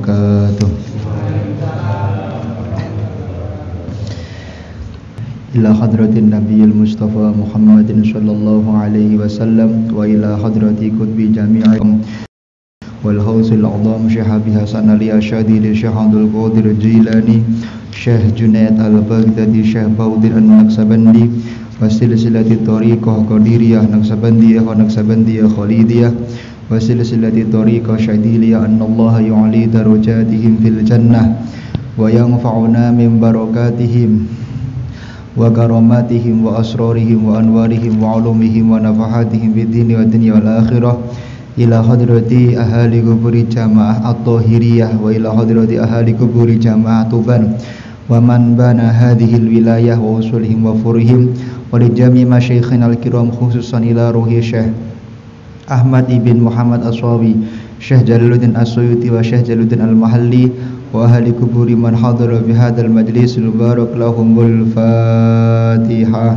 wabarakatuh. Ila hadratin nabiyil mustafa Muhammadin sallallahu alaihi wasallam wa ila hadrati qutbi jami'in wal hausil a'zam Syekh Abi Hasan Ali Asyadili Syekh Abdul Qadir Jilani Syekh Junaid Al-Baghdadi Syekh Baudin An-Naqsabandi wa silsilati tariqah Qadiriyah Naqsabandiyah wa Naqsabandiyah Khalidiyah wa silsilati tariqah Syadiliyah annallaha yu'ali darajatihim fil jannah wa yanfa'una min barakatihim wa karamatihim wa asrarihim wa anwarihim wa ulumihim wa nafahatihim fid dini wa dunya wal akhirah ila hadrati ahli kuburi jamaah at-tahiriyah wa ila hadrati ahli kuburi jamaah Tuban wa man bana hadhihi al-wilayah wa usulihim wa furihim wa li jami' masyayikhina al-kiram khususan ila ruhi Syekh Ahmad ibn Muhammad Aswawi Syekh Jalaluddin As-Suyuti wa Syekh Jalaluddin Al-Mahalli wa ahli kuburi man hadara fi hadzal majlis mubarak lahumul Fatihah.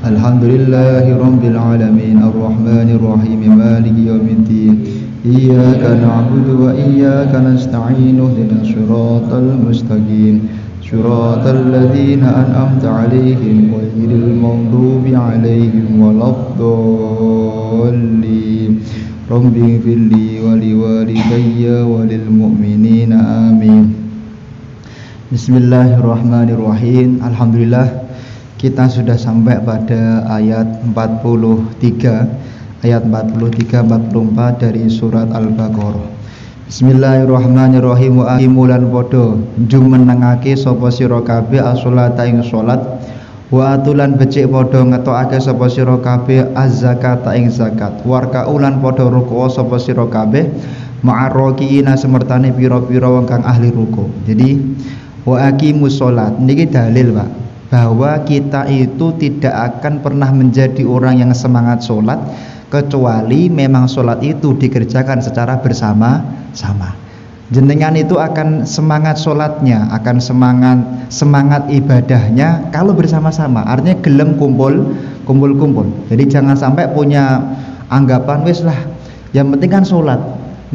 Alhamdulillahi rabbil alamin arrahmanir rahim maliki yaumiddin iyyaka na'budu wa iyyaka nasta'in ihdinas siratal mustaqim siratal ladzina an'amta 'alaihim ghairil maghdubi 'alaihim waladdallin rabbi firli wa liwalidayya wa lil mu'minina amin. Bismillahirrahmanirrahim. Alhamdulillah kita sudah sampai pada ayat 43 44 dari surat Al-Baqarah. Bismillahirrahmanirrahim. Wa aqimulan podo jumenengake sapa sira kabeh as-sholata ing salat wa atulan becik podo ngetokake sapa sira kabeh az-zakata ing zakat warkaulan podo ruku sapa sira kabeh ma'arraqiina semertane pira-pira wong kang ahli ruku. Jadi wa aqimus sholat niki dalil Pak bahwa kita itu tidak akan pernah menjadi orang yang semangat sholat kecuali memang sholat itu dikerjakan secara bersama-sama. Jenengan itu akan semangat sholatnya, akan semangat ibadahnya kalau bersama-sama. Artinya gelem kumpul. Jadi jangan sampai punya anggapan wis lah, yang penting kan sholat,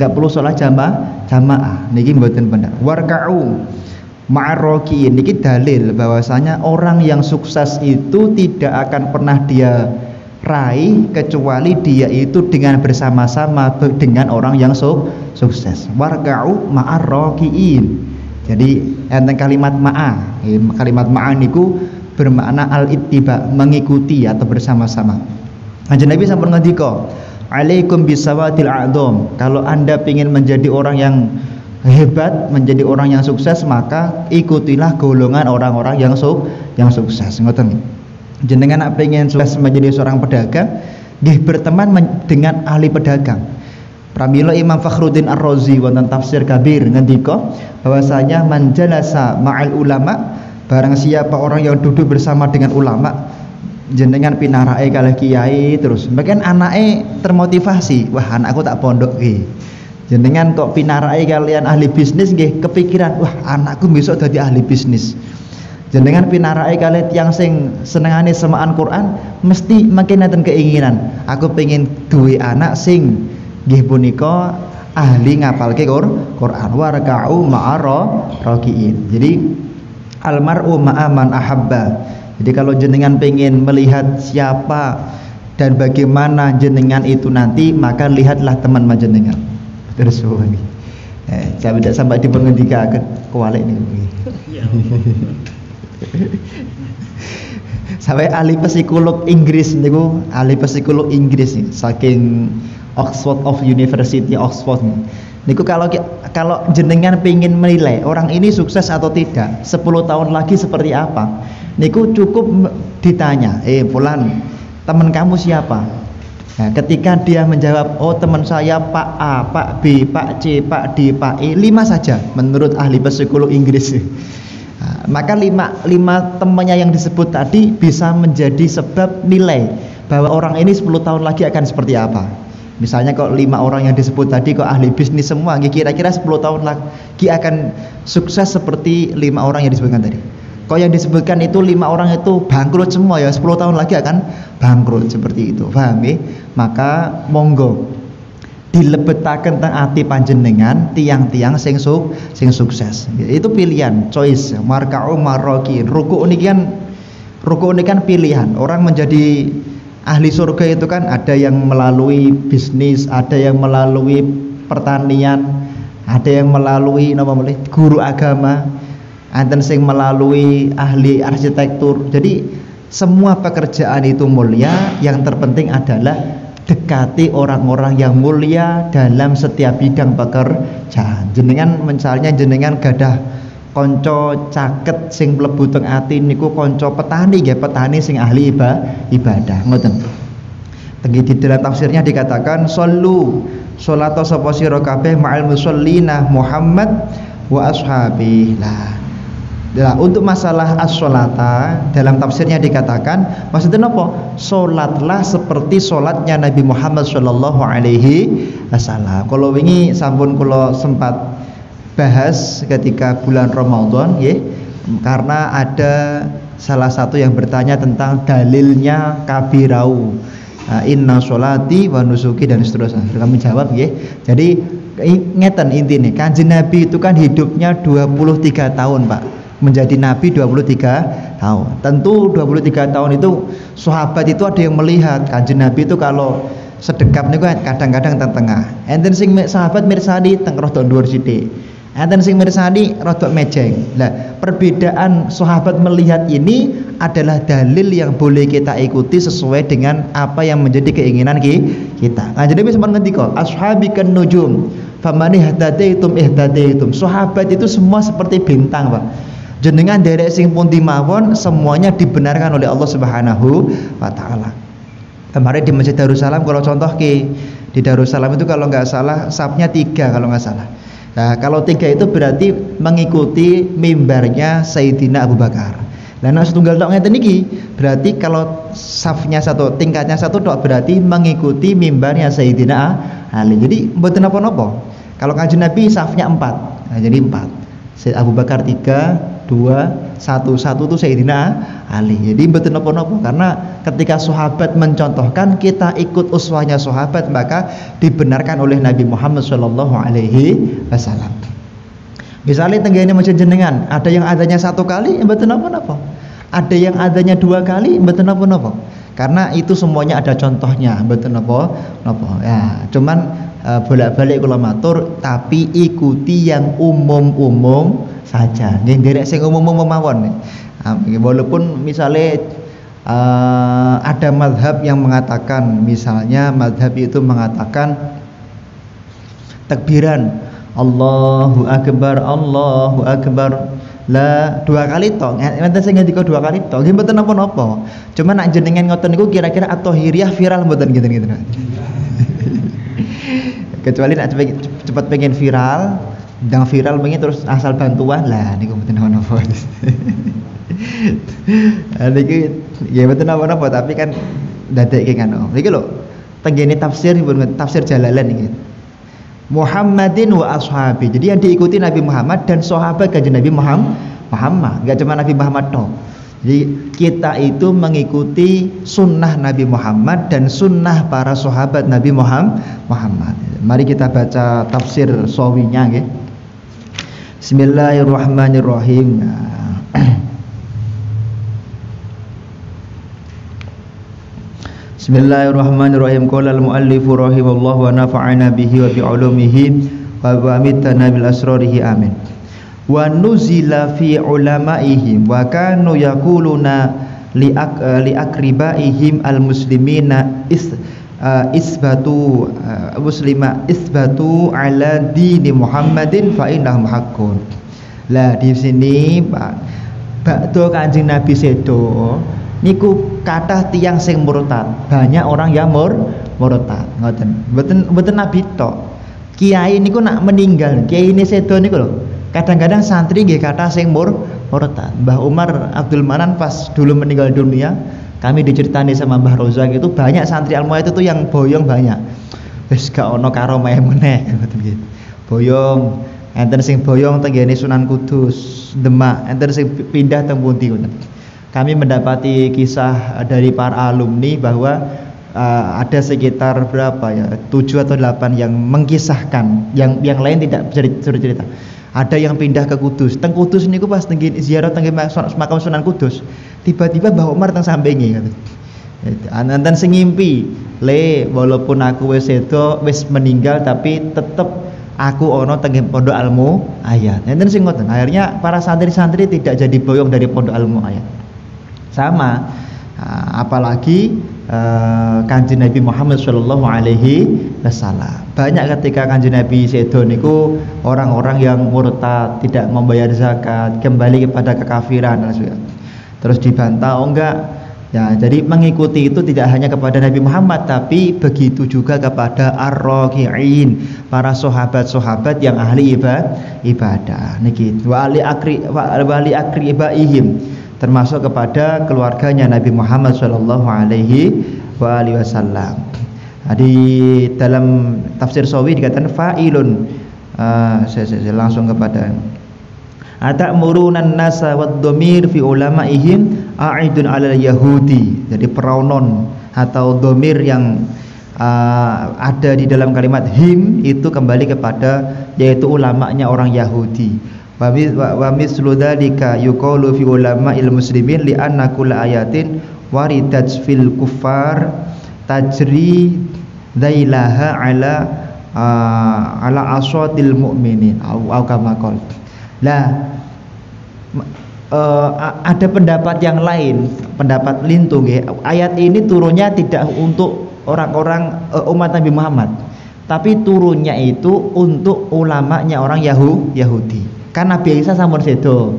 nggak perlu sholat jamaah. Niki mboten bener. Warka'u ma'arrokiin niki dalil bahwasanya orang yang sukses itu tidak akan pernah dia raih kecuali dia itu dengan bersama-sama dengan orang yang sukses. Warka'u ma'arrokiin. Jadi enten kalimat ma'a niku bermakna al-ittiba, mengikuti atau bersama-sama. Kanjeng Nabi sampun ngendika, "Alaikum bisawatil a'dham." Kalau Anda ingin menjadi orang yang hebat, menjadi orang yang sukses, maka ikutilah golongan orang-orang yang sukses. Ngoten. Jenengan nek pengen sukses menjadi seorang pedagang, nggih berteman dengan ahli pedagang. Pramila Imam Fakhruddin Ar-Razi wonten tafsir kabir ngendika bahwasanya man jalasa ma'al ulama, barang siapa orang yang duduk bersama dengan ulama, jenengan pinarake kalih kiai terus, mungkin anake termotivasi, wah anakku tak pondok iki. Jenengan kok pinarai kalian ahli bisnis nggih kepikiran, wah anakku besok dadi ahli bisnis. Jenengan pinarai kalian yang sing senengane semaan Quran, mesti makin nenten keinginan, aku pengen duwe anak sing nggih punika ahli ngapalke Quran. Warka'u ma'arraqiin. Jadi almar'u ma'a man ahabba. Jadi kalau jenengan pengen melihat siapa dan bagaimana jenengan itu nanti, maka lihatlah teman jenengan. Terus ini, saya tidak sampai di pengendika kualik nih. Sampai ahli psikolog Inggris niku, ahli psikolog Inggris nih, saking Oxford of University Oxford niku kalau jenengan pengen menilai orang ini sukses atau tidak 10 tahun lagi seperti apa, niku cukup ditanya, fulan, teman kamu siapa? Nah, ketika dia menjawab, oh teman saya Pak A, Pak B, Pak C, Pak D, Pak E, 5 saja menurut ahli psikolog Inggris. Nah, maka 5 temannya yang disebut tadi bisa menjadi sebab nilai bahwa orang ini 10 tahun lagi akan seperti apa. Misalnya kok 5 orang yang disebut tadi kok ahli bisnis semua, kira-kira 10 tahun lagi akan sukses seperti 5 orang yang disebutkan tadi. Kok yang disebutkan itu 5 orang itu bangkrut semua ya, 10 tahun lagi akan bangkrut seperti itu. Paham ya? Maka monggo dilebetaken teng ati panjenengan tiang-tiang sing sukses. Itu pilihan, choice. Marka'u marrokin. Ruku' ini kan pilihan. Orang menjadi ahli surga itu kan ada yang melalui bisnis, ada yang melalui pertanian, ada yang melalui guru agama, ada yang melalui ahli arsitektur. Jadi semua pekerjaan itu mulia. Yang terpenting adalah dekati orang-orang yang mulia dalam setiap bidang pekerjaan. Jenengan misalnya jenengan gadah konco caket sing mlebu teng ati niku konco petani nggih, petani sing ahli ibadah. Ngoten. Tenggi di dalam tafsirnya dikatakan sallu salata sapa sira kabeh ma'al musallina Muhammad wa ashabi. Nah, untuk masalah as-sholata dalam tafsirnya dikatakan maksudnya apa? Sholatlah seperti sholatnya Nabi Muhammad Shallallahu Alaihi Wasallam. Kalau wingi sampun kula sempat bahas ketika bulan Ramadan, ya, karena ada salah satu yang bertanya tentang dalilnya kabirau, inna sholati wa nusuki dan seterusnya. Kami jawab, ya. Jadi ngeten intinya, Kanjeng Nabi itu kan hidupnya 23 tahun, Pak. Menjadi nabi 23 tahun. Tentu 23 tahun itu sahabat itu ada yang melihat Kanjeng Nabi itu kalau sedekap niku kadang-kadang teng tengah. Enten sing sahabat mirsani teng rada dhuwur sithik. Enten sing mirsani rada mejeng. Lah, perbedaan sahabat melihat ini adalah dalil yang boleh kita ikuti sesuai dengan apa yang menjadi keinginan kita. Kanjeng Nabi sempat ngendika, ashabikan nujum, famani ihtadaitum ihtadaitum. Sahabat itu semua seperti bintang, Pak. Jenengan derek sing pundi mawon semuanya dibenarkan oleh Allah Subhanahu wa taala. Kemarin di Masjid Darussalam kalau contoh di Darussalam itu kalau nggak salah safnya 3 kalau nggak salah. Nah, kalau 3 itu berarti mengikuti mimbarnya Sayyidina Abu Bakar. Lah nek setunggal tok ngeten iki berarti kalau safnya satu, tingkatnya satu tok berarti mengikuti mimbarnya Sayyidina Ali. Jadi mboten napa-napa. Kalau Kanjeng Nabi safnya 4. Nah, jadi 4. Sayyid Abu Bakar 3, 2, 1 itu Sayyidina Ali. Jadi betul nopo-nopo karena ketika sahabat mencontohkan kita ikut uswahnya sahabat maka dibenarkan oleh Nabi Muhammad Shallallahu Alaihi Wasallam. Misalnya tenggene masjid jenengan ada yang adanya 1 kali betul nopo-nopo, ada yang adanya 2 kali betul nopo-nopo. Karena itu semuanya ada contohnya betul nopo-nopo. Ya, cuman bolak-balik kula matur tapi ikuti yang umum-umum saja. Nggih derek sing umum-umum mawon. Walaupun misalnya ada mazhab yang mengatakan misalnya mazhab itu mengatakan takbiran Allahu Akbar lah 2 kali tok. Enten sing ngendika 2 kali tok. Nggih mboten napa-napa. Cuma nak jenengan ngoten niku kira-kira at-thahiriyah viral mboten gitu-gitu. Kecuali nak cepat pengen viral, ndang viral pengen terus asal bantuan lah niku mboten napa-napa. Niki ya mboten napa-napa tapi kan dadekke kan. Niki lho tenggene tafsir tafsir Jalalain iki. Muhammadin wa ashabi. Jadi yang diikuti Nabi Muhammad dan sahabat Kanjeng Nabi Muhammad. Enggak cuma Nabi Muhammad tok. Jadi kita itu mengikuti sunnah Nabi Muhammad dan sunnah para sahabat Nabi Muhammad. Mari kita baca tafsir sawinya nggih. Bismillahirrahmanirrahim. Bismillahirrahmanirrahim. Qala al-muallifu rahimallahu wa nafa'ana bihi wa bi ulumihi wa amitana bil asrarihi amin. Wa nuzila fi ulamaihim wa kanu yaquluna li akribaihim al-muslimina isbatu ala dini Muhammadin fa innahum haqqun. Lah di sini Pak bakdo Kanjeng Nabi sedo niku kathah tiyang sing murtad. Banyak orang yang murtad. Ngoten. Mboten Nabi tok. Kiai niku nak meninggal, kiai ini sedo niku lho. Kadang-kadang santri nggih kathah sing murtad. Mbah Umar Abdul Manan pas dulu meninggal dunia, kami diceritani sama Mbah Rozak itu banyak santri Al-Mu'ad itu yang boyong banyak. Wis gak ono karomah meneh ngoten gitu. Boyong enten sing boyong teng ngene Sunan Kudus, Demak, enten sing pindah teng pundi ngoten. Kami mendapati kisah dari para alumni bahwa ada sekitar berapa ya, 7 atau 8 yang mengkisahkan, yang lain tidak cerita. Ada yang pindah ke Kudus. Teng Kudus niku pas teng ziarah teng makam Sunan Kudus, tiba-tiba Mbah Umar teng sampinge ngoten. Enten sing ngimpi, "Le, walaupun aku wis sedo, wis meninggal tapi tetep aku ono teng pondok ilmu ayat." Enten sing ngoten. Akhirnya para santri-santri tidak jadi boyong dari pondok ilmu ayat. Sama apalagi Kanjeng Nabi Muhammad sallallahu alaihi wasallam. Banyak ketika Kanjeng Nabi sedo niku orang-orang yang murtad, tidak membayar zakat, kembali kepada kekafiran dan sebagainya. Terus dibantah, "Oh enggak." Ya, jadi mengikuti itu tidak hanya kepada Nabi Muhammad, tapi begitu juga kepada ar-raqi'in, para sahabat-sahabat yang ahli ibadah. Niki wali akribaihim, termasuk kepada keluarganya Nabi Muhammad sallallahu alaihi wasallam. Di dalam tafsir Sawi dikatakan fa'ilun. Saya langsung kepada Ata'murunan nasa wad dhamir fi ulama'ihim a'idun 'alal yahudi. Jadi pronoun atau dhamir yang ada di dalam kalimat him itu kembali kepada yaitu ulamanya orang Yahudi. Wa mislu dzalika yuqalu fi ulama'il muslimin li anna kulla ayatin waridat fil kuffar tajri dzailaha ala aswatil mu'minin au kama qala. Lah ada pendapat yang lain, pendapat lintung ya. Ayat ini turunnya tidak untuk orang-orang umat Nabi Muhammad, tapi turunnya itu untuk ulamanya orang Yahudi. Kan Nabi Isa sampun sedo,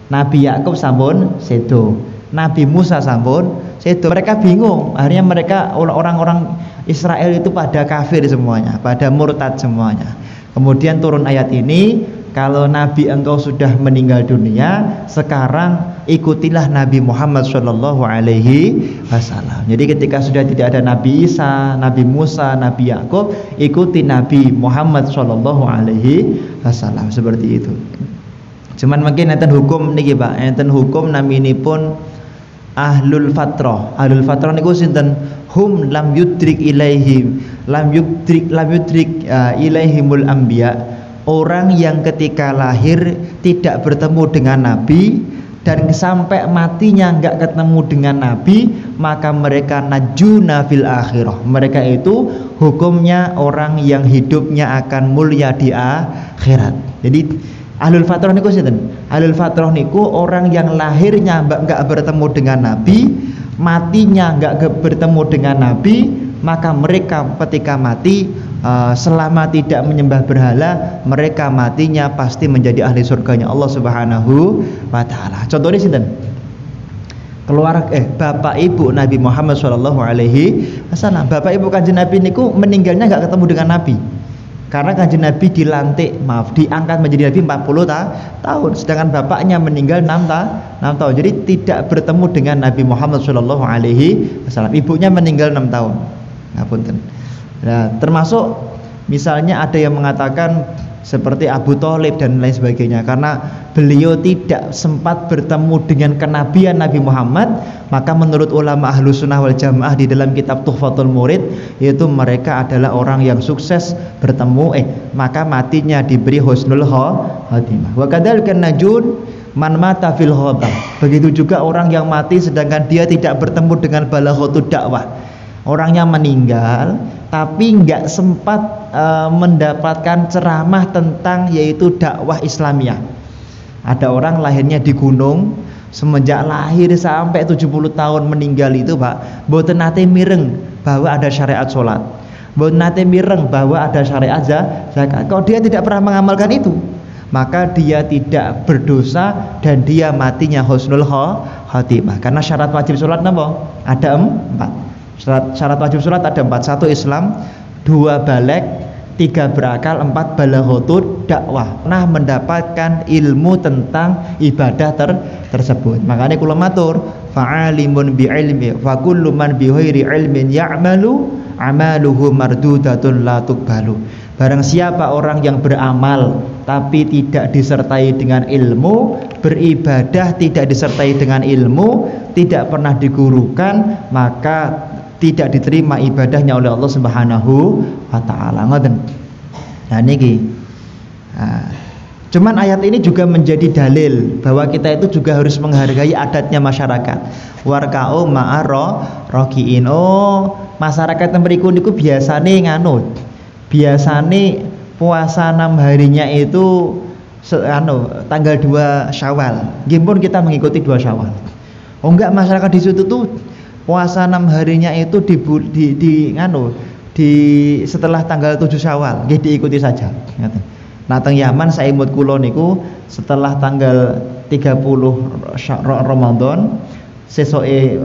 Nabi Yakub sampun sedo, Nabi Musa sampun sedo. Mereka bingung, akhirnya mereka orang-orang Israel itu pada kafir semuanya, pada murtad semuanya. Kemudian turun ayat ini, kalau Nabi engkau sudah meninggal dunia, sekarang ikutilah Nabi Muhammad sallallahu alaihi wasallam. Jadi ketika sudah tidak ada Nabi Isa, Nabi Musa, Nabi Yakub, ikuti Nabi Muhammad sallallahu alaihi wasallam, seperti itu. Cuman mungkin enten hukum niki Pak, enten hukum naminipun ahlul fatrah. Ahlul fatrah niku sinten? Hum lam yudrik ilaihim, lam yudrik ilaihimul anbiya. Orang yang ketika lahir tidak bertemu dengan Nabi dan sampai matinya enggak ketemu dengan Nabi, maka mereka najuna fil akhirah. Mereka itu hukumnya orang yang hidupnya akan mulia di akhirat. Jadi ahlul fatrah niku sinten? Ahlul fatrah niku orang yang lahirnya enggak bertemu dengan Nabi, matinya enggak bertemu dengan Nabi, maka mereka ketika mati selama tidak menyembah berhala, mereka matinya pasti menjadi ahli surganya Allah Subhanahu wa taala. Contohnya sinten? Bapak ibu Nabi Muhammad sallallahu alaihi wasallam. Bapak ibu Kanjeng Nabi niku meninggalnya enggak ketemu dengan Nabi. Karena Kanjeng Nabi diangkat menjadi Nabi 40 tahun, sedangkan bapaknya meninggal 6 tahun. Jadi tidak bertemu dengan Nabi Muhammad sallallahu alaihi wasallam. Ibunya meninggal 6 tahun. Ngapunten. Nah, termasuk misalnya ada yang mengatakan seperti Abu Thalib dan lain sebagainya, karena beliau tidak sempat bertemu dengan kenabian Nabi Muhammad, maka menurut ulama Ahlus Sunnah wal Jamaah di dalam kitab Tuhfatul Murid, yaitu mereka adalah orang yang sukses bertemu maka matinya diberi husnul khatimah. Wa kadzalika najun man mata fil khatam. Begitu juga orang yang mati sedangkan dia tidak bertemu dengan balaghatud dakwah. Orangnya meninggal tapi nggak sempat mendapatkan ceramah tentang yaitu dakwah Islamiyah. Ada orang lahirnya di gunung, semenjak lahir sampai 70 tahun meninggal itu Pak, mboten nate mireng bahwa ada syariat sholat, mboten nate mireng bahwa ada syariat zakat. Kalau dia tidak pernah mengamalkan itu, maka dia tidak berdosa dan dia matinya husnul khatimah. Karena syarat wajib sholat napa? Ada 4. Syarat wajib sholat ada 4. 1 Islam, 2 baligh, 3 berakal, 4 balaghatud dakwah. Nah, mendapatkan ilmu tentang ibadah tersebut. Makanya kula matur, fa'alimun bi'ilmi fa kullu man bi ghairi ilmin ya'malu amaluhu mardudatun la tuqbalu. Barang siapa orang yang beramal tapi tidak disertai dengan ilmu, beribadah tidak disertai dengan ilmu, tidak pernah digurukan, maka tidak diterima ibadahnya oleh Allah Subhanahu wa taala. Ngoten. Nah niki. Cuman ayat ini juga menjadi dalil bahwa kita itu juga harus menghargai adatnya masyarakat. Warka'u ma'aro rokiin. Oh, masyarakat mriku niku biasane nganu. Biasane puasa 6 harinya itu tanggal 2 Syawal. Nggih pun kita mengikuti 2 Syawal. Oh enggak, masyarakat di situ tuh puasa 6 harinya itu setelah tanggal 7 Syawal. Nggih diikuti saja. Nah teng Yaman saimut kula niku setelah tanggal 30 Ramadan sesoke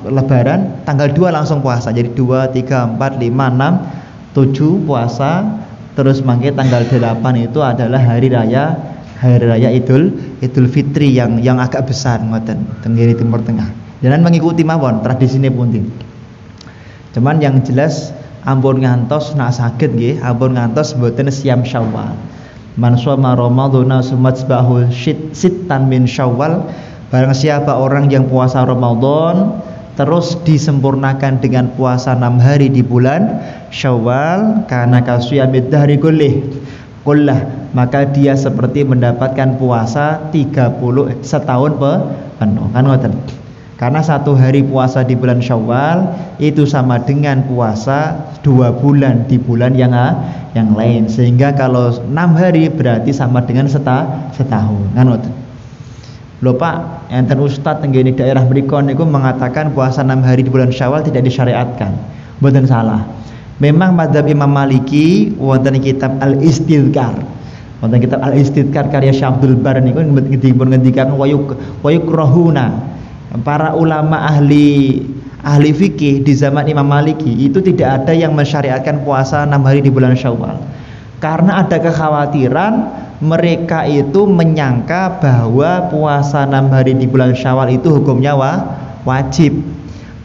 Lebaran tanggal 2 langsung puasa. Jadi 2, 3, 4, 5, 6, 7 puasa, terus mangke tanggal 8 itu adalah hari raya Idul Fitri yang agak besar ngoten teng Timur Tengah. Jangan mengikuti mawon tradisine pundi. Cuman yang jelas ampun ngantos nak saged nggih, ampun ngantos mboten siam Syawal. Man shoma Ramadhana sumatsbahu sittan min Syawal. Barang siapa orang yang puasa Ramadan terus disempurnakan dengan puasa 6 hari di bulan Syawal, karena kasiyamid dahri kullah, maka dia seperti mendapatkan puasa 30 setahun penuh. Kan ngoten. Karena 1 hari puasa di bulan Syawal itu sama dengan puasa 2 bulan di bulan yang lain. Sehingga kalau 6 hari berarti sama dengan setahun. Kan ngoten. Lho Pak, enten ustaz tenggene daerah mriku niku mengatakan puasa 6 hari di bulan Syawal tidak disyariatkan. Mboten salah. Memang mazhab Imam Maliki wonten kitab Al-Istidkar. Wonten kitab Al-Istidkar karya Syekh Abdul Bar niku dipun ngendikan wayukrahuna. Para ulama ahli fikih di zaman Imam Maliki itu tidak ada yang mensyariatkan puasa 6 hari di bulan Syawal. Karena ada kekhawatiran mereka itu menyangka bahwa puasa 6 hari di bulan Syawal itu hukumnya wajib.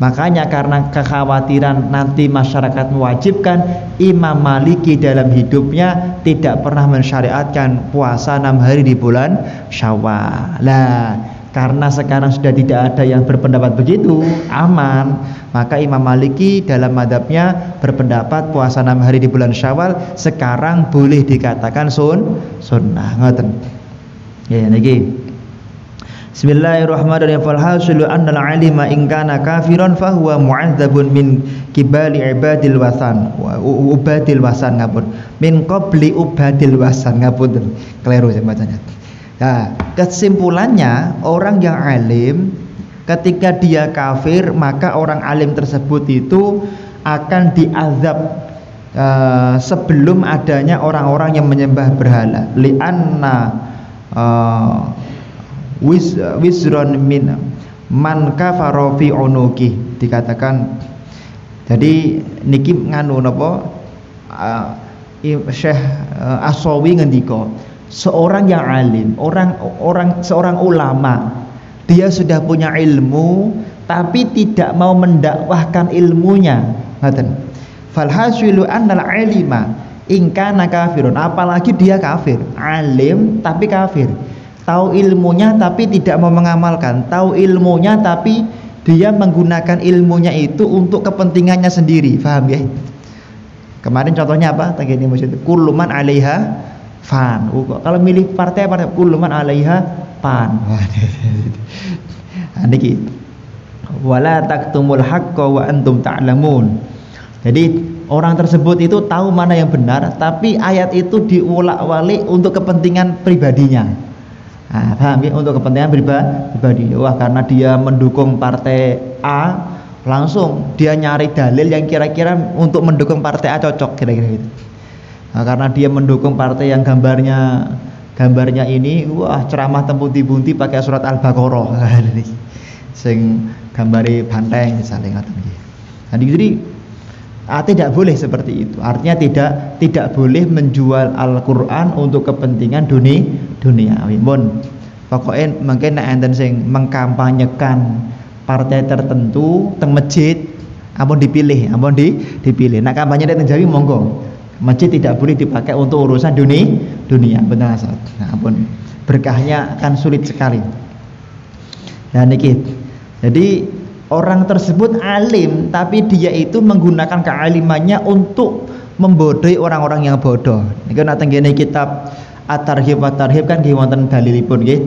Makanya karena kekhawatiran nanti masyarakat mewajibkan, Imam Maliki dalam hidupnya tidak pernah mensyariatkan puasa 6 hari di bulan Syawal. Lah, karena sekarang sudah tidak ada yang berpendapat begitu, aman, maka Imam Maliki dalam madhabnya berpendapat puasa 6 hari di bulan Syawal sekarang boleh dikatakan sunnah. Ngoten. Ya niki. Bismillahirrahmanirrahim. Falhasilu annal alima in kana kafiran fahuwa mu'adzabun min kibali ibadil wasan wa ubadil wasan ngapun. Min qabli ubadil wasan ngapun. Keliru saya bacanya. Nah, kesimpulannya orang yang alim ketika dia kafir, maka orang alim tersebut itu akan diazab sebelum adanya orang-orang yang menyembah berhala. Li'anna wisron min man kafara fi unuki, dikatakan. Jadi niki nganu napa Syekh As-Sawi ngendika, seorang yang alim, seorang ulama, dia sudah punya ilmu tapi tidak mau mendakwahkan ilmunya. Ngaten. Falhasilu annal alima in kana kafirun, apalagi dia kafir, alim tapi kafir. Tahu ilmunya tapi tidak mau mengamalkan, tahu ilmunya tapi dia menggunakan ilmunya itu untuk kepentingannya sendiri. Paham ya? Kemarin contohnya apa? Tadi ini maksud kullu man 'alaiha fan. Kalau milih partai kullu man 'alaiha fan. Niki. Wala taktumul haqqo wa antum ta'lamun. Jadi orang tersebut itu tahu mana yang benar, tapi ayat itu diulak-walik untuk kepentingan pribadinya. Paham ya? Untuk kepentingan pribadi. Wah, karena dia mendukung partai A, langsung dia nyari dalil yang kira-kira untuk mendukung partai A cocok, kira-kira gitu. Nah, karena dia mendukung partai yang gambarnya ini, wah ceramah bunti-bunti pakai surat Al-Baqarah. Sing gambari banteng misalnya ngaten iki. Jadi tidak boleh seperti itu. Artinya tidak boleh menjual Al-Qur'an untuk kepentingan duniawi. Mun pokoknya mungkin nek enten sing mengkampanyekan partai tertentu teng masjid, ampun dipilih. Nek kampanye teng Jawi monggo. Masjid tidak boleh dipakai untuk urusan dunia. Benar Ustaz. Nah, ampun. Berkahnya akan sulit sekali. Nah niki. Jadi orang tersebut alim tapi dia itu menggunakan kealimannya untuk membodohi orang-orang yang bodoh. Niki nek tenggene kitab At-Targhib wa Tarhib kan nggih wonten dalilipun nggih.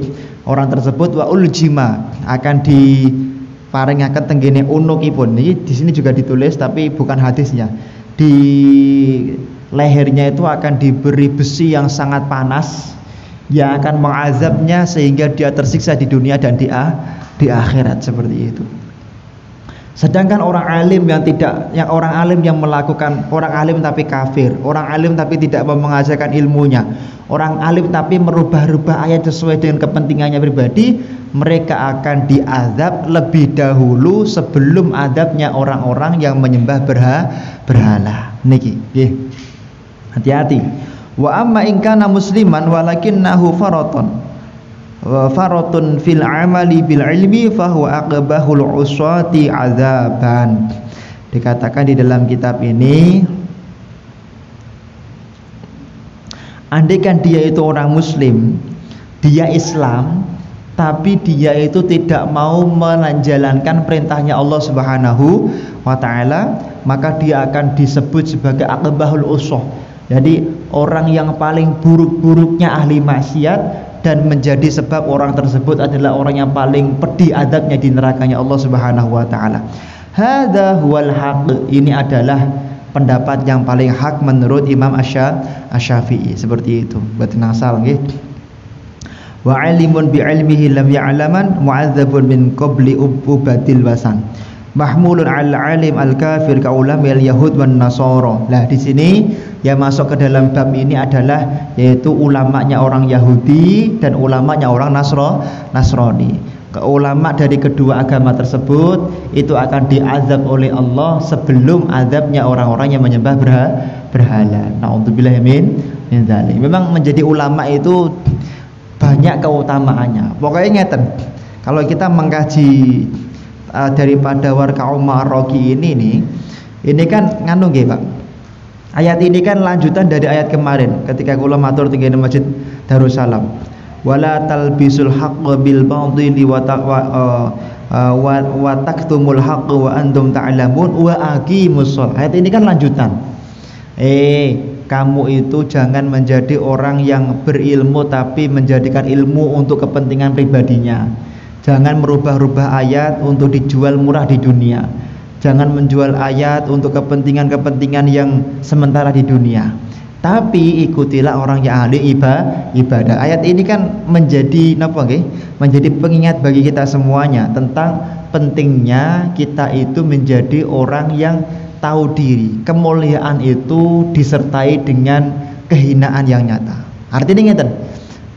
Orang tersebut wa uljima akan diparingaken tenggene unukipun. Niki di sini juga ditulis tapi bukan hadisnya. Di lehernya itu akan diberi besi yang sangat panas yang akan mengazabnya sehingga dia tersiksa di dunia dan di akhirat seperti itu. Sedangkan orang alim yang melakukan orang alim tapi kafir, orang alim tapi tidak mau mengajarkan ilmunya, orang alim tapi merubah-rubah ayat sesuai dengan kepentingannya pribadi, mereka akan diazab lebih dahulu sebelum adabnya orang-orang yang menyembah berhala. Niki, nggih. Hati-hati. Wa amma in kana musliman walakinnahu faratun fil amali bil ilmi fahuwa aqbahul uswati azaban. Dikatakan di dalam kitab ini, andaikan dia itu orang muslim, dia Islam, tapi dia itu tidak mau menjalankan perintahnya Allah Subhanahu wa taala, maka dia akan disebut sebagai aqbahul uswah. Jadi orang yang paling buruk-buruknya ahli maksiat, dan menjadi sebab orang tersebut adalah orang yang paling pedih adabnya di nerakanya Allah Subhanahu wa taala. Hadza huwal haq. Ini adalah pendapat yang paling hak menurut Imam Asy-Syafi'i. Seperti itu. Boten asal nggih. Wa alimun bi ilmihi lam ya'laman mu'adzabun min qabli ubatil wasan. Mahmulun al-alim al-kafir ka ulamil yahud wan nasara. Nah, di sini yang masuk ke dalam bab ini adalah yaitu ulamanya orang Yahudi dan ulamanya orang Nasrani. Ulama dari kedua agama tersebut itu akan diazab oleh Allah sebelum azabnya orang-orang yang menyembah berhala. Na'udzubillah min dzalik. Memang menjadi ulama itu banyak keutamaannya. Pokoknya ngeten. Kalau kita mengkaji daripada Warqa Umar Rogi ini kan nganu nggih Pak. Ayat ini kan lanjutan dari ayat kemarin ketika kula matur teng Masjid Darussalam. Wala talbisul haqqo bil bathili wa taktumul haqqo wa antum ta'lamun wa aqimus shalah. Ayat ini kan lanjutan. Kamu itu jangan menjadi orang yang berilmu tapi menjadikan ilmu untuk kepentingan pribadinya. Jangan merubah-rubah ayat untuk dijual murah di dunia. Jangan menjual ayat untuk kepentingan-kepentingan yang sementara di dunia. Tapi ikutilah orang yang ahli ibadah. Ayat ini kan menjadi menjadi pengingat bagi kita semuanya tentang pentingnya kita itu menjadi orang yang tahu diri. Kemuliaan itu disertai dengan kehinaan yang nyata. Artinya ngeten.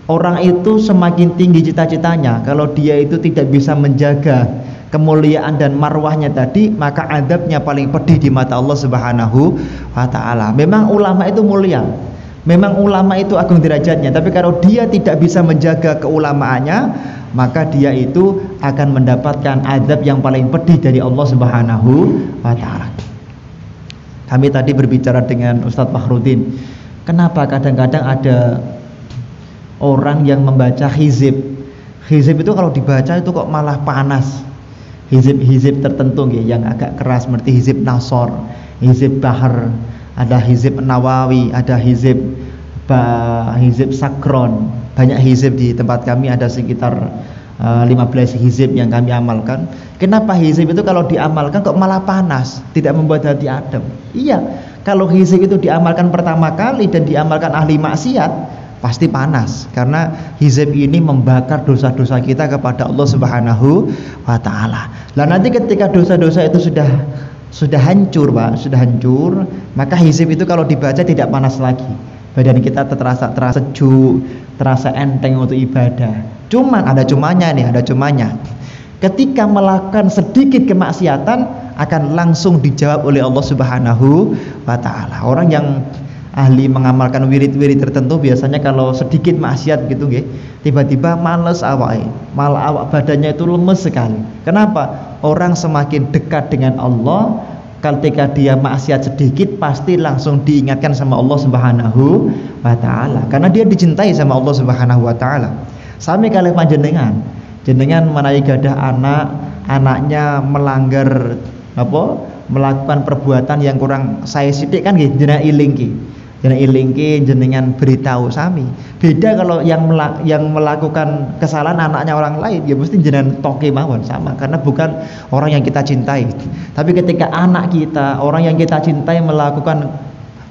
Orang itu semakin tinggi cita-citanya, kalau dia itu tidak bisa menjaga kemuliaan dan marwahnya tadi, maka adabnya paling pedih di mata Allah Subhanahu wa taala. Memang ulama itu mulia, memang ulama itu agung derajatnya, tapi kalau dia tidak bisa menjaga keulamaannya, maka dia itu akan mendapatkan adab yang paling pedih dari Allah Subhanahu wa taala. Kami tadi berbicara dengan Ustadz Fakhruddin, kenapa kadang-kadang ada orang yang membaca hizib itu kalau dibaca itu kok malah panas. Hizib tertentu yang agak keras seperti hizib Nasor, hizib Bahar, ada hizib Nawawi, ada hizib Sakron. Banyak hizib di tempat kami, ada sekitar 15 hizib yang kami amalkan. Kenapa hizib itu kalau diamalkan kok malah panas, tidak membuat hati adem? Iya, kalau hizib itu diamalkan pertama kali dan diamalkan ahli maksiat, pasti panas, karena hizib ini membakar dosa-dosa kita kepada Allah Subhanahu wa taala. Lah nanti ketika dosa-dosa itu sudah hancur, Pak, sudah hancur, maka hizib itu kalau dibaca tidak panas lagi. Badan kita terasa sejuk, terasa enteng untuk ibadah. Cuman ada cumanya. Ketika melakukan sedikit kemaksiatan akan langsung dijawab oleh Allah Subhanahu wa taala. Orang yang ahli mengamalkan wirid-wirid tertentu biasanya kalau sedikit maksiat gitu nggih, tiba-tiba males awake, malah awak badannya itu lemes sekali. Kenapa? Orang semakin dekat dengan Allah, ketika dia maksiat sedikit pasti langsung diingatkan sama Allah Subhanahu wa taala karena dia dicintai sama Allah Subhanahu wa taala. Sami kalih panjenengan, jenengan menawi gadah anaknya melanggar melakukan perbuatan yang kurang saya sithik kan nggih jenengan ilingki jenengan beritahu sami. Beda kalau yang melakukan kesalahan anaknya orang lain ya mesti jenengan toke mawon sama karena bukan orang yang kita cintai. Tapi ketika anak kita, orang yang kita cintai melakukan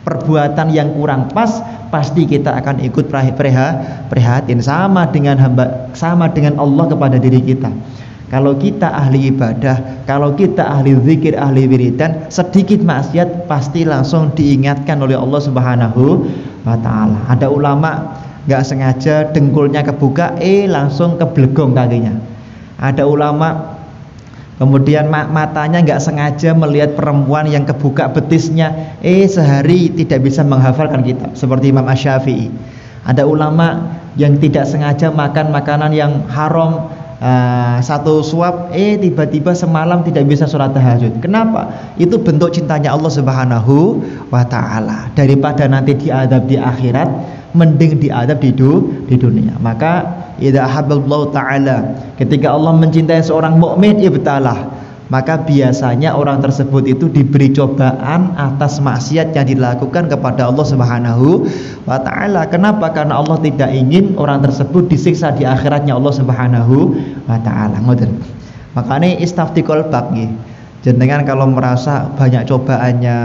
perbuatan yang kurang pas, pasti kita akan ikut prihatin sama dengan Allah kepada diri kita. Kalau kita ahli ibadah, kalau kita ahli zikir, ahli wiridan, sedikit maksiat pasti langsung diingatkan oleh Allah Subhanahu wa taala. Ada ulama nggak sengaja dengkulnya kebuka, langsung keblegong kakinya. Ada ulama kemudian matanya nggak sengaja melihat perempuan yang kebuka betisnya, sehari tidak bisa menghafalkan kitab seperti Imam Asy-Syafi'i. Ada ulama yang tidak sengaja makan makanan yang haram, satu suap, tiba-tiba semalam tidak bisa sholat tahajud. Kenapa? Itu bentuk cintanya Allah Subhanahu wa ta'ala. Daripada nanti diadab di akhirat, mending diadab di dunia. Maka idza habballahu ta'ala, ketika Allah mencintai seorang mukmin, ibtalah, maka biasanya orang tersebut itu diberi cobaan atas maksiat yang dilakukan kepada Allah Subhanahu wa ta'ala. Kenapa? Karena Allah tidak ingin orang tersebut disiksa di akhiratnya Allah Subhanahu wa ta'ala. Ngoten. Makanya istafti qalbak nggih. Jenengan kalau merasa banyak cobaannya,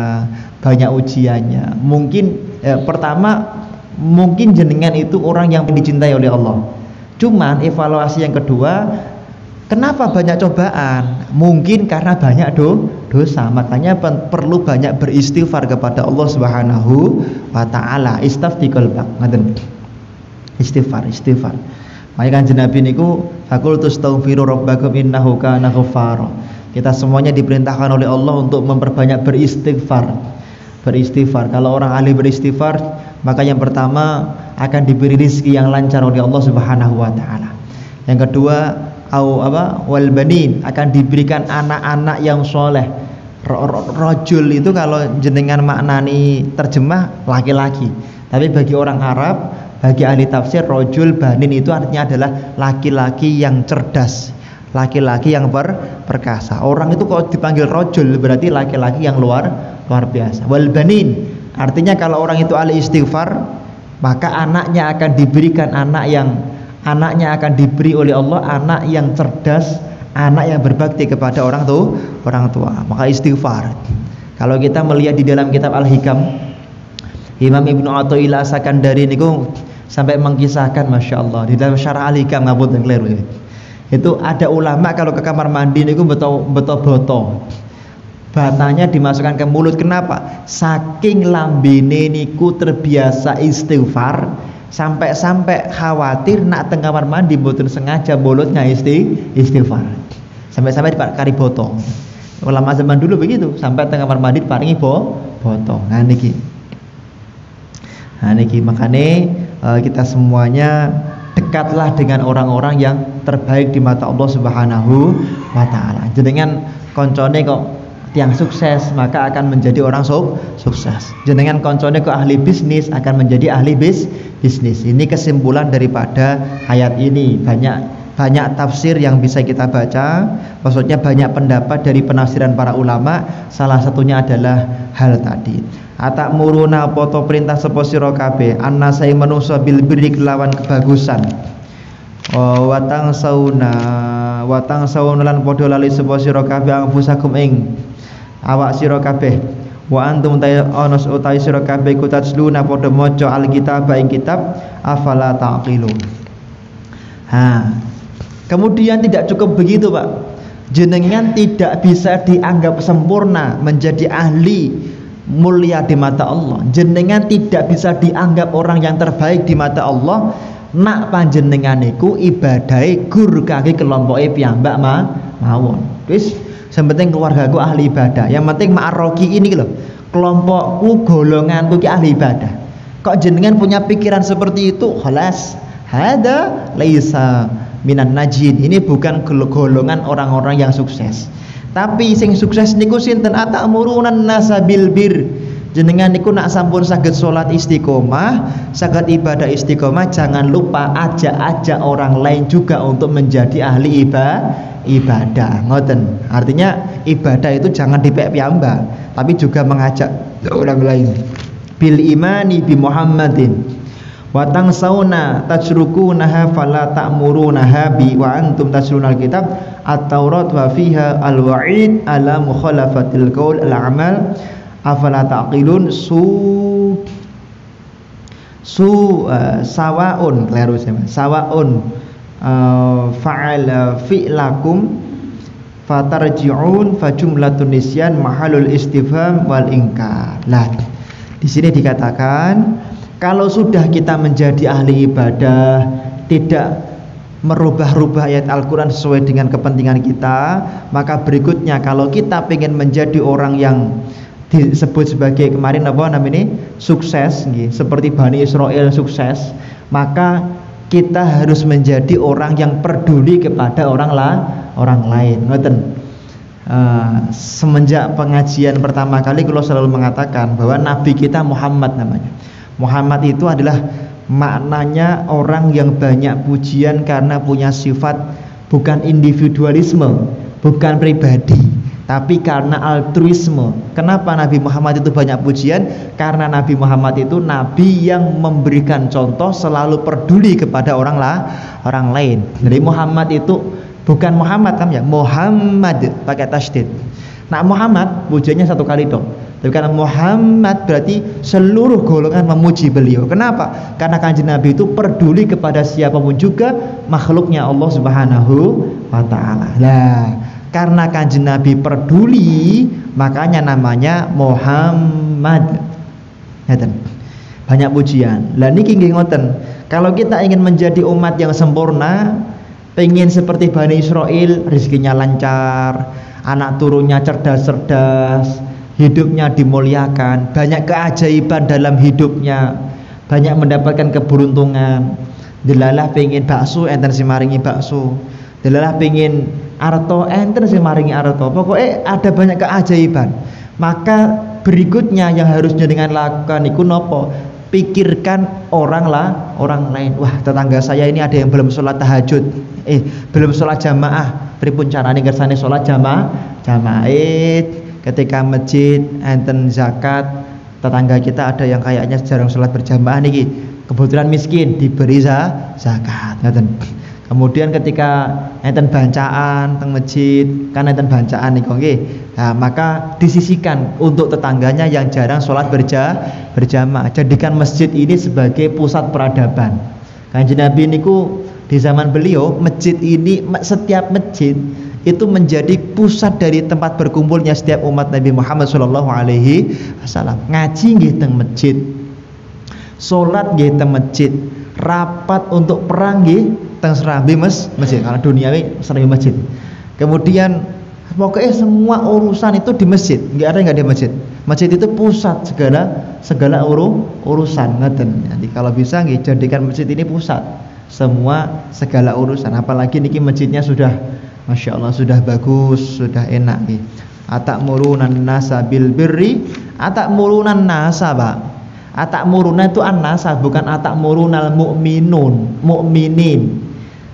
banyak ujiannya, mungkin pertama mungkin jenengan itu orang yang dicintai oleh Allah. Cuman evaluasi yang kedua, kenapa banyak cobaan? Mungkin karena banyak dosa. Makanya perlu banyak beristighfar kepada Allah Subhanahu wa ta'ala. Istafti qalbak. Ngoten. Istighfar. Makanya Kanjeng Nabi niku faqul tastaghfiru rabbakum innahu kana ghaffara. Kita semuanya diperintahkan oleh Allah untuk memperbanyak beristighfar. Kalau orang ahli beristighfar, maka yang pertama akan diberi rezeki yang lancar oleh Allah Subhanahu wa ta'ala. Yang kedua, wal banin, akan diberikan anak-anak yang soleh. Rojul itu kalau jenengan maknani terjemah laki-laki, tapi bagi orang Arab, bagi ahli tafsir, rojul banin itu artinya adalah laki-laki yang cerdas, laki-laki yang perkasa. Orang itu kalau dipanggil rojul berarti laki-laki yang luar biasa. Wal banin artinya kalau orang itu ahli istighfar, maka anaknya akan diberikan anaknya akan diberi oleh Allah anak yang cerdas, anak yang berbakti kepada orang tua. Maka istighfar. Kalau kita melihat di dalam kitab Al-Hikam, Imam Ibnu Athaillah As-Sakandari niku sampai mengisahkan, masya Allah, di dalam syarah Al-Hikam ngapunten kleru. Itu ada ulama kalau ke kamar mandi niku beto-beto. Batanya dimasukkan ke mulut. Kenapa? Saking lambene niku terbiasa istighfar, sampai khawatir nak teng kamar mandi mboten sengaja mulutnya istighfar. Sampai dipakari botong. Ulama zaman dulu begitu, sampai teng kamar mandi diparingi botong. Nah niki makane kita semuanya dekatlah dengan orang-orang yang terbaik di mata Allah Subhanahu wa ta'ala. Jenengan koncone kok tiang sukses, maka akan menjadi orang sukses. Jenengan koncone kok ahli bisnis, akan menjadi ahli bisnis. Ini kesimpulan daripada ayat ini. Banyak tafsir yang bisa kita baca, maksudnya banyak pendapat dari penafsiran para ulama. Salah satunya adalah hal tadi. Atak muruna poto perintah sapa sira kabeh annasai manusa bil birri lawan kebagusan. Watang sauna lan padha lali sapa sira kabeh anfusakum ing awak sira kabeh. Wa antum ta'anos utai sira kabeh kutasluna padha maca alkitab ing kitab afala taqilun. Kemudian tidak cukup begitu, Pak. Jenengan tidak bisa dianggap sempurna menjadi ahli mulia di mata Allah. Jenengan tidak bisa dianggap orang yang terbaik di mata Allah nak panjenengan iku ibadahe gur kaki kelompoke piyambak mawon. Wis sementing keluargaku ahli ibadah. Yang penting ma'aroki ini loh, kelompokku, golonganku ki ahli ibadah. Kok jenengan punya pikiran seperti itu? Khalas, hada laisa minan najin. Ini bukan golongan orang-orang yang sukses. Tapi sing sukses niku sinten? Atamuruna nasa bil bir. Jenengan niku nak sampun saged salat istiqomah, saged ibadah istiqomah, jangan lupa ajak-ajak orang lain juga untuk menjadi ahli ibadah. Ngoten. Artinya ibadah itu jangan dipek piyambak, tapi juga mengajak orang lain. Bil imani bi Muhammadin wa tangsawna tajrukunaha fala ta'murunaha bi wa antum tasrunal kitab at-taurat wa fiha al-wa'id ala mukhalafatil qaul al-amal afala taqilun sawaun kleru sawaun fa'ala fi'lakum fatarji'un fajumlatun nisyan mahalul istifham wal inkar. Lah di sini dikatakan kalau sudah kita menjadi ahli ibadah, tidak merubah-rubah ayat Al-Quran sesuai dengan kepentingan kita, maka berikutnya kalau kita ingin menjadi orang yang disebut sebagai kemarin apa namanya sukses, seperti Bani Israel sukses, maka kita harus menjadi orang yang peduli kepada orang lain. Ngoten. Semenjak pengajian pertama kali kalau selalu mengatakan bahwa Nabi kita Muhammad namanya. Muhammad itu adalah maknanya orang yang banyak pujian karena punya sifat bukan individualisme, bukan pribadi, tapi karena altruisme. Kenapa Nabi Muhammad itu banyak pujian? Karena Nabi Muhammad itu nabi yang memberikan contoh, selalu peduli kepada orang lain. Jadi Muhammad itu bukan Muhammad kan ya, Muhammad pakai tasydid. Nah Muhammad pujiannya satu kali dong. Tapi karena Muhammad berarti seluruh golongan memuji beliau. Kenapa? Karena Kanjeng Nabi itu peduli kepada siapapun juga makhluknya Allah Subhanahu wa taala. Nah, karena Kanjeng Nabi peduli, makanya namanya Muhammad. Ngeten. Banyak pujian. Lah niki nggih ngoten. Kalau kita ingin menjadi umat yang sempurna, pengen seperti Bani Israel, rezekinya lancar, anak turunnya cerdas-cerdas, hidupnya dimuliakan, banyak keajaiban dalam hidupnya, banyak mendapatkan keberuntungan. Delalah pengen bakso, enten si maringi bakso. Delalah pengen arto, enten si maringi arto. Pokoknya ada banyak keajaiban. Maka berikutnya yang harusnya dengan lakukan iku nopo? Pikirkan orang lain. Wah, tetangga saya ini ada yang belum sholat tahajud, belum sholat jamaah. Pripun carane kersane sholat jamaah? Ketika masjid enten zakat, tetangga kita ada yang kayaknya jarang sholat berjamaah niki, kebetulan miskin diberi zakat. Kemudian ketika enten bancaan teng masjid, kan enten bancaan niku nggih. Nah, maka disisihkan untuk tetangganya yang jarang sholat berjamaah. Jadikan masjid ini sebagai pusat peradaban. Kanjeng Nabi niku di zaman beliau, masjid ini, setiap masjid itu menjadi pusat dari tempat berkumpulnya setiap umat Nabi Muhammad SAW. Ngaji nggih teng masjid, salat nggih teng masjid, rapat untuk perang nggih teng serambi masjid. Karena duniawi serambi masjid. Kemudian pokoknya semua urusan itu di masjid, nggak di masjid. Masjid itu pusat segala urusan. Jadi kalau bisa nggih jadikan masjid ini pusat semua segala urusan. Apalagi niki masjidnya sudah Masya Allah sudah bagus, sudah enak nih. Atakmurunan nasa bil birri, atakmurunan nasa, Pak. Atakmuruna itu an-nasa, bukan atakmurunal mu'minin.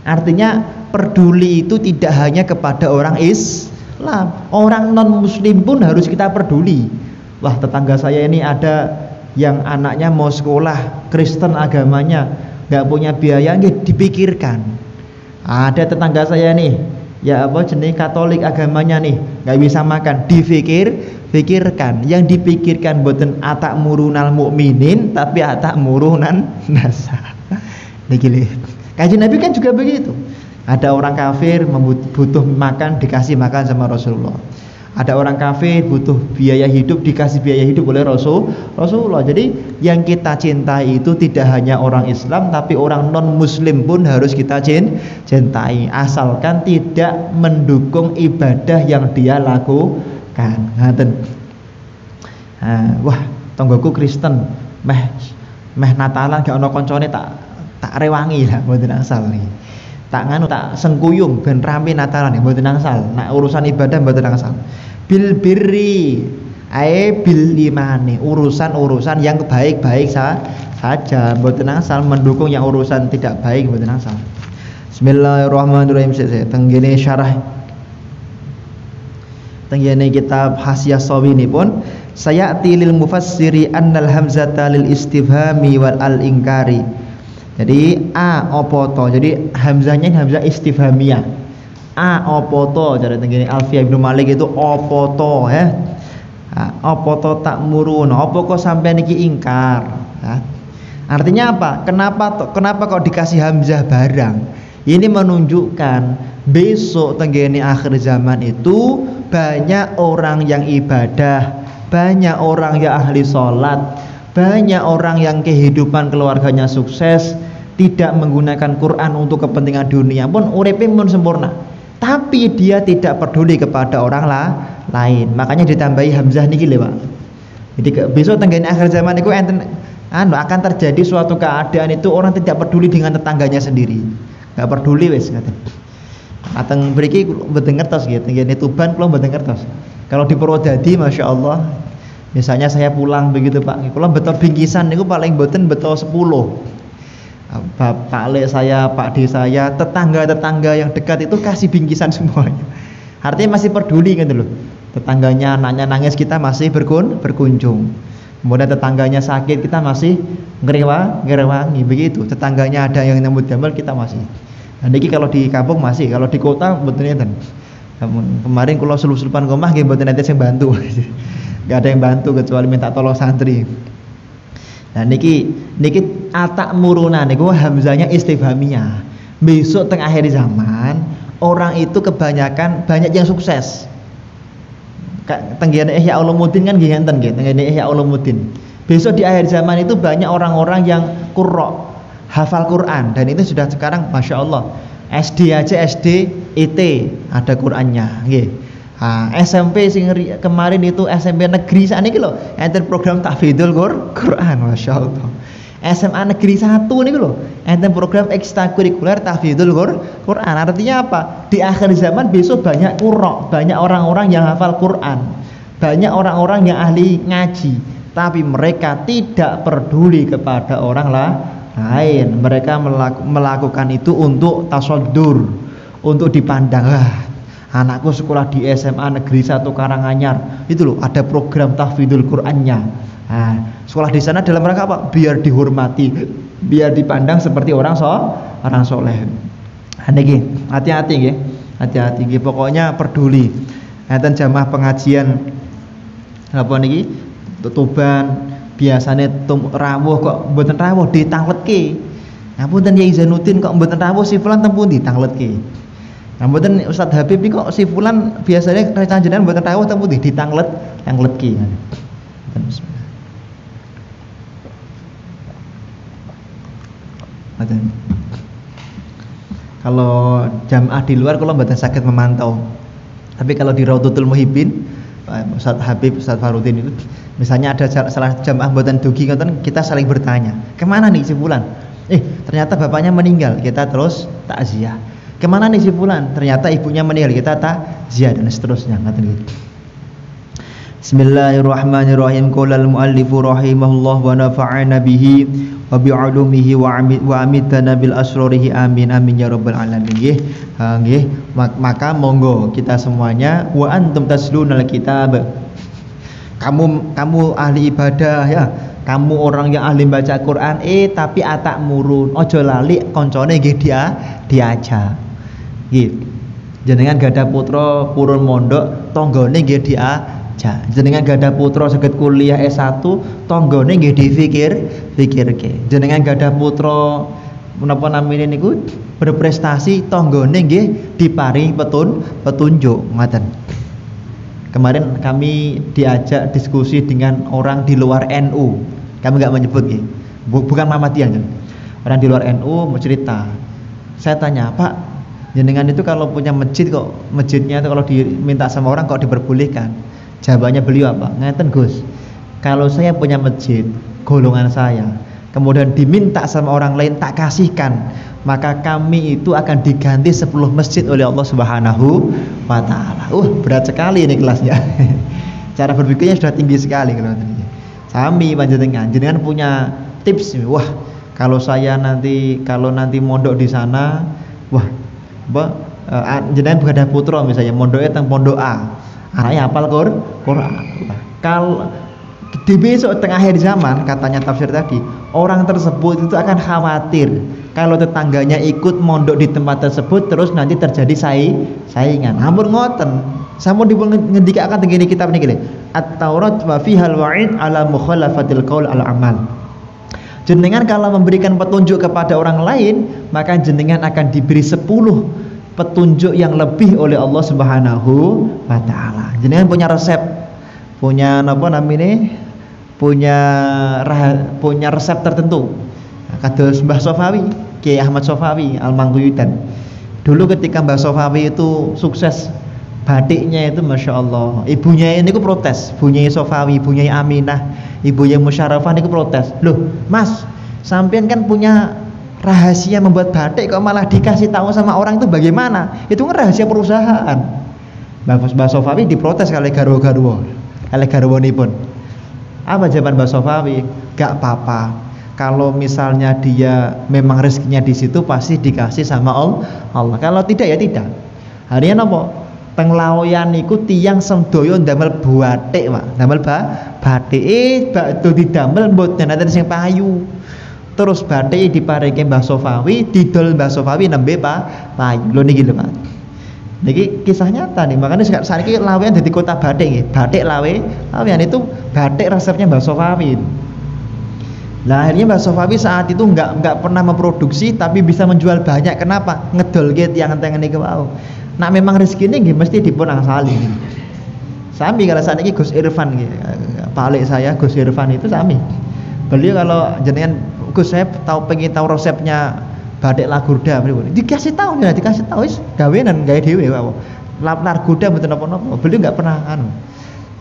Artinya peduli itu tidak hanya kepada orang Islam, orang non muslim pun harus kita peduli. Wah, tetangga saya ini ada yang anaknya mau sekolah Kristen agamanya, nggak punya biaya, nggih dipikirkan. Ada tetangga saya nih, ya apa jenis Katolik agamanya nih, nggak bisa makan, pikirkan. Yang dipikirkan boten atakmurunal mu'minin, tapi atakmurunan nasa. Niki Kanjeng Nabi kan juga begitu. Ada orang kafir butuh makan, dikasih makan sama Rasulullah. Ada orang kafir butuh biaya hidup, dikasih biaya hidup oleh Rasulullah. Jadi yang kita cintai itu tidak hanya orang Islam, tapi orang non muslim pun harus kita cintai, asalkan tidak mendukung ibadah yang dia lakukan. Wah, tonggoku Kristen, meh Natalan gak ono koncone tak rewangi lah, mboten asal nih. tak sengkuyung ben rame Natalan mboten angsal. Nak urusan ibadah mboten angsal. Bil birri bil imani, urusan yang baik-baik saja, mboten angsal mendukung yang urusan tidak baik, mboten angsal. Bismillahirrahmanirrahim. Tenggene syarah tenggene kitab Hasyiah Shawi nipun sayati lil mufassiri annal hamzata lil istifhami wal al ingkari. Jadi apa to? Jadi hamzahnya hamzah istifhamiyah. Apa to? Jadi tenggene Alfiyah Ibnu Malik itu apa to ya? Apa to takmurun? Apa kok sampai niki ingkar? Ya. Artinya apa? Kenapa kok dikasih hamzah barang? Ini menunjukkan besok tenggene akhir zaman itu banyak orang yang ibadah, banyak orang yang ahli sholat, banyak orang yang kehidupan keluarganya sukses, tidak menggunakan Quran untuk kepentingan dunia pun uripe pun sempurna, tapi dia tidak peduli kepada orang lain. Makanya ditambahi hamzah niki lho Pak. Jadi besok tenggene akhir zaman itu akan terjadi suatu keadaan itu orang tidak peduli dengan tetangganya sendiri. Enggak peduli wis ngaten. Ateng mriki mboten ngertos nggih, tenggene Tuban kula mboten ngertos. Kalau di Purwodadi Masya Allah, misalnya saya pulang begitu Pak, kula beto bingkisan niku paling mboten beto 10. Pak lek saya, Pak D saya, tetangga-tetangga yang dekat itu kasih bingkisan semuanya. Artinya masih peduli gitu loh. Tetangganya anaknya nangis kita masih berkunjung. Kemudian tetangganya sakit kita masih ngerewangi begitu. Tetangganya ada yang nyambut damel kita masih. Nah, niki kalau di kampung masih, kalau di kota mboten enten. Kemarin kula selus-selupan omah nggih mboten enten sing bantu. Enggak ada yang bantu kecuali minta tolong santri. Nah niki atak muruna niku hamzahnya istifhamiyah. Besok teng akhir zaman orang itu kebanyakan banyak yang sukses. Tenggene Ihya Ulumuddin kan nggih enten nggih, tenggene Ihya Ulumuddin. Besok di akhir zaman itu banyak orang-orang yang qurra, hafal Quran, dan itu sudah sekarang Masya Allah SD aja SD IT ada Qurannya nggih. SMP sing kemarin itu SMP negeri sakniki lho enten program tahfidzul Quran Masya Allah. SMA negeri 1 niku lho enten program ekstrakurikuler tahfidzul Quran. Artinya apa? Di akhir zaman besok banyak qurra, banyak orang-orang yang hafal Quran, banyak orang-orang yang ahli ngaji, tapi mereka tidak peduli kepada orang lain. Mereka melakukan itu untuk tasoddur, untuk dipandang. Anakku sekolah di SMA negeri 1 Karanganyar, itu loh ada program tahfidzul Qurannya. Sekolah di sana dalam rangka apa? Biar dihormati, biar dipandang seperti orang soleh. Niki hati-hati nggih, hati-hati nggih. Pokoknya peduli. Enten jamaah pengajian apa niki Tuban biasanya rawuh kok mboten rawuh ditangletke. Ngapunten Yai Zainuddin kok mboten rawuh si fulan tempun ditangletke. Ngapunten Ustaz Habib iki kok si fulan biasanya rencana jenengan mboten rawuh tempun ditangletke. Kalau jamaah di luar kalau mboten sakit memantau. Tapi kalau di Raudhatul Muhibbin Ustaz Habib, Ustaz Farudin itu misalnya ada salah jamaah mboten dugi ngoten, kita saling bertanya, "Kemana nih si fulan?" Ternyata bapaknya meninggal, kita terus takziah. "Kemana nih si fulan?" Ternyata ibunya meninggal, kita takziah, dan seterusnya ngoten gitu. Bismillahirrahmanirrahim. Qala al-muallifu rahimahullah wa nafa'ana bihi wa bi'ulumihi wa amitana bil asrarihi amin amin ya rabbal alamin. Nggih, maka monggo kita semuanya wa antum taslunal kitab. Kamu ahli ibadah ya, kamu orang yang ahli baca Quran tapi atak murun, ojo lali koncone nggih diajak. Nggih. Jenengan gadah putra purun mondok, tanggane nggih diajak. Jenengan gadah putra saged kuliah S1, tanggane nggih dipikirke. Jenengan gadah putra menapa namine niku berprestasi, tanggane nggih diparingi petunjuk ngoten. Kemarin kami diajak diskusi dengan orang di luar NU. Kami enggak menyebut nggih. Bukan Muhammadiyah. Orang di luar NU mau cerita. Saya tanya, "Pak, jenengan itu kalau punya masjid kok masjidnya itu kalau diminta sama orang kok diperbolehkan?" Jawabannya beliau apa? "Ngeten Gus, kalau saya punya masjid golongan saya, kemudian diminta sama orang lain tak kasihkan, maka kami itu akan diganti 10 masjid oleh Allah Subhanahu wa taala. Berat sekali ini kelasnya. Cara berpikirnya sudah tinggi sekali kalau tadi. Sami panjenengan punya tips. Wah, kalau nanti mondok di sana, jenengan bukan ada putra misalnya mondoknya teng pondok A. Anaknya hafal Quran. Kalau di besok tengah akhir zaman, katanya tafsir tadi, orang tersebut itu akan khawatir kalau tetangganya ikut mondok di tempat tersebut terus nanti terjadi saingan. Ampun ngoten. Sampun dipun ngendikaken teng kitab niki. At-Taurat wa fihal wa'id ala mukhalafatil qaul al amal. Jenengan kalau memberikan petunjuk kepada orang lain, maka jenengan akan diberi 10 petunjuk yang lebih oleh Allah Subhanahu wa taala. Jenengan punya resep, punya punya resep tertentu. Kados Mbah Sofawi, Kiai Ahmad Sofawi Al-Mangkuyudan. Dulu ketika Mbah Sofawi itu sukses batiknya itu Masya Allah, ibunya ini ku protes, ibunya Sofawi, ibunya Aminah, ibunya Musyarafah ini ku protes. Loh mas, sampean kan punya rahasia membuat batik kok malah dikasih tahu sama orang itu bagaimana? Itu kan rahasia perusahaan. Mbah Sofawi diprotes oleh garwa-garwa, oleh garwanipun. Apa jawaban Mbah Sofawi? Gak apa-apa, kalau misalnya dia memang rezekinya di situ pasti dikasih sama Allah. Kalau tidak ya tidak. Harian apa? Penglawayan niku tiyang semdoyo ndamel batik, Pak. Ndamel batik bakdo didamel mboten enten sing payu. Terus batik diparingi Mbah Sofawi, didol Mbah Sofawi nembe payu. Lho niki lho, Pak. Niki kisah nyata nih. Makanya saiki lawean dadi kota batik nggih. Batik lawean itu batik resepnya Mbah Sofawi. Nah akhirnya Mbah Sofawi saat itu nggak pernah memproduksi tapi bisa menjual banyak. Kenapa? Ngedolke tiyang tengen niku wau. Nak memang rezeki ini mesti dipun angsali. Sami kalau saat ini Gus Irfan, Pak saya Gus Irfan itu sami. Beliau kalau jenengan Gus saya pengen tahu resepnya batik Lagurda, dikasih tahu wis gawenan gawe dhewe wae. Lagurda mboten napa-napa. Beliau nggak pernah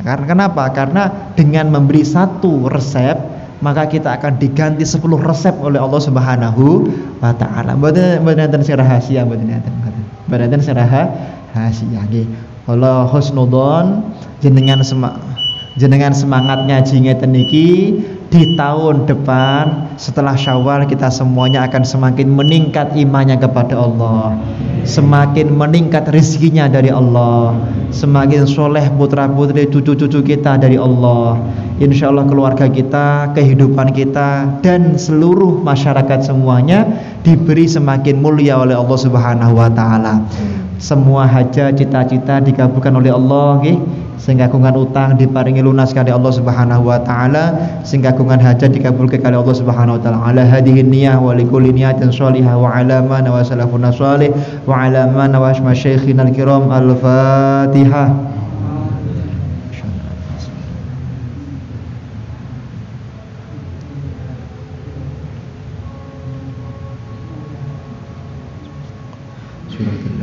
Karena kenapa? Karena dengan memberi satu resep maka kita akan diganti 10 resep oleh Allah Subhanahu wa taala. Mboten enten sing rahasia, mboten rahasia nggih. Allah husnudzon jenengan semangatnya ngeten niki di tahun depan setelah Syawal kita semuanya akan semakin meningkat imannya kepada Allah, semakin meningkat rezekinya dari Allah, semakin soleh putra-putri cucu-cucu kita dari Allah. Insya Allah keluarga kita, kehidupan kita dan seluruh masyarakat semuanya diberi semakin mulia oleh Allah Subhanahu wa taala. Semua hajat cita-cita dikabulkan oleh Allah nggih. Sing kagungan utang diparingi lunas kali Allah Subhanahu wa taala, sing kagungan hajat dikabulkan kali Allah Subhanahu wa taala. Ala hadhihi niyyah wa likulli niyatin shalihah wa ala ma wa salafuna shalih wa ala ma wa masyayikhina al-kiram. Al-Fatihah. Surat